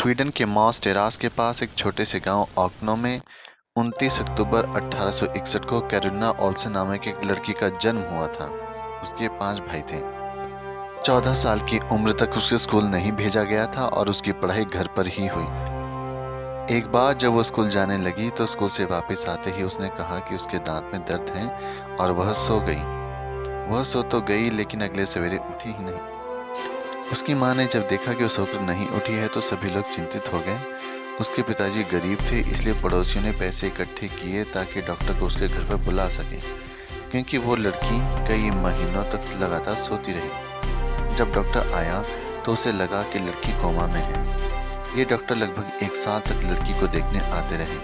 Sweden के moss Terash के पास एक छोटे से गांव ऑक्नो में 29 अक्टूबर 1861 को कैरोलिना ओल्सन नामक एक लड़की का जन्म हुआ था। उसके 5 भाई थे। 14 साल की उम्र तक उसे स्कूल नहीं भेजा गया था और उसकी पढ़ाई घर पर ही हुई। एक बार जब वो स्कूल जाने लगी तो स्कूल से वापस आते ही उसने कहा कि उसके दांत में दर्द है और वह सो गई। वह सो तो गई लेकिन अगले सवेरे उठी ही नहीं। उसकी माँ ने जब देखा कि वो सोकर नहीं उठी है तो सभी लोग चिंतित हो गए। उसके पिताजी गरीब थे, इसलिए पड़ोसियों ने पैसे इकट्ठे किए ताकि डॉक्टर को उसके घर पर बुला सके, क्योंकि वो लड़की कई महीनों तक लगातार सोती रही। जब डॉक्टर आया तो उसे लगा कि लड़की कोमा में है। ये डॉक्टर लगभग 1 साल तक लड़की को देखने आते रहे।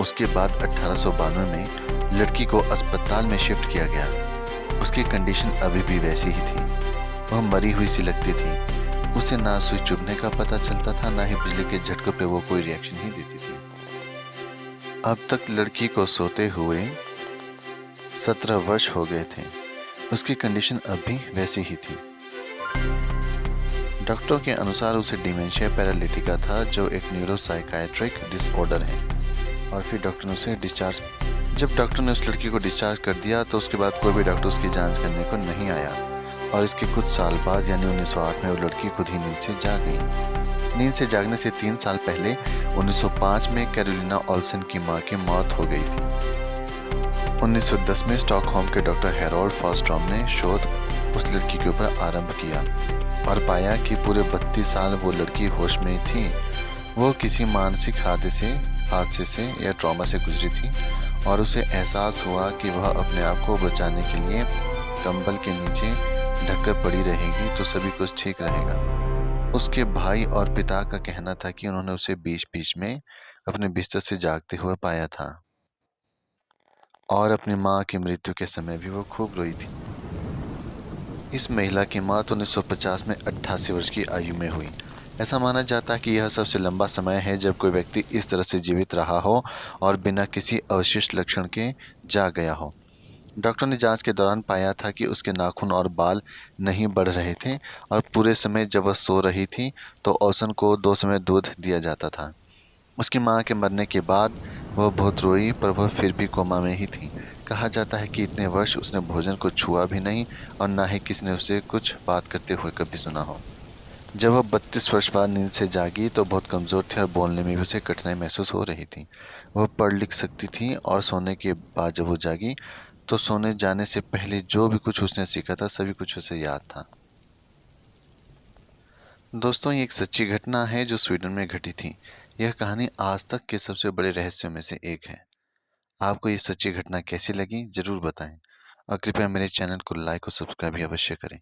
उसके बाद 1892 में लड़की को अस्पताल में शिफ्ट किया गया। उसकी कंडीशन अभी भी वैसी ही थी। वह मरी हुई सी लगती थी। उसे ना सुई चुभने का पता चलता था, ना ही बिजली के झटकों पे वो कोई रिएक्शन ही देती थी। अब तक लड़की को सोते हुए 17 वर्ष हो गए थे। उसकी कंडीशन अब भी वैसी ही थी। डॉक्टरों के अनुसार उसे डिमेंशिया पैरालिटिका था, जो एक न्यूरोसाइकाइट्रिक डिसऑर्डर है। और फिर डॉक्टर ने उसे जब डॉक्टर ने उस लड़की को डिस्चार्ज कर दिया तो उसके बाद कोई भी डॉक्टर उसकी जांच करने को नहीं आया। और इसके कुछ साल बाद यानी 1908 में वो लड़की खुद ही नींद से जाग गई। नींद से जागने से 3 साल पहले 1905 में कैरोलिना ओल्सन की मां की मौत हो गई थी। 1910 में स्टॉकहोम के डॉक्टर हेरोल्ड फॉस्ट्रॉम ने शोध उस लड़की के ऊपर आरंभ किया और पाया कि पूरे 32 साल वो लड़की होश में थी। वो किसी मानसिक हादसे से या ट्रॉमा से गुजरी थी और उसे एहसास हुआ कि वह अपने आप को बचाने के लिए कंबल के नीचे ढककर पड़ी रहेगी तो सभी कुछ ठीक रहेगा। उसके भाई और पिता का कहना था कि उन्होंने उसे बीच-बीच में अपने बिस्तर से जागते हुए पाया था और अपनी मां की मृत्यु के समय भी वो खूब रोई थी। इस महिला की मौत 1950 में 88 वर्ष की आयु में हुई। ऐसा माना जाता है कि यह सबसे लंबा समय है जब कोई व्यक्ति इस तरह से जीवित रहा हो और बिना किसी अवशिष्ट लक्षण के जा गया हो। डॉक्टर ने जांच के दौरान पाया था कि उसके नाखून और बाल नहीं बढ़ रहे थे और पूरे समय जब वह सो रही थी तो ओल्सन को 2 समय दूध दिया जाता था। उसकी मां के मरने के बाद वह बहुत रोई, पर वह फिर भी कोमा में ही थी। कहा जाता है कि इतने वर्ष उसने भोजन को छुआ भी नहीं और ना ही किसी ने उसे कुछ बात करते हुए कभी सुना हो। जब वह 32 वर्ष बाद नींद से जागी तो बहुत कमज़ोर थी और बोलने में भी उसे कठिनाई महसूस हो रही थी। वह पढ़ लिख सकती थी और सोने के बाद जब वो जागी तो सोने जाने से पहले जो भी कुछ उसने सीखा था सभी कुछ उसे याद था। दोस्तों, ये एक सच्ची घटना है जो स्वीडन में घटी थी। यह कहानी आज तक के सबसे बड़े रहस्यों में से एक है। आपको ये सच्ची घटना कैसी लगी, ज़रूर बताएं और कृपया मेरे चैनल को लाइक और सब्सक्राइब भी अवश्य करें।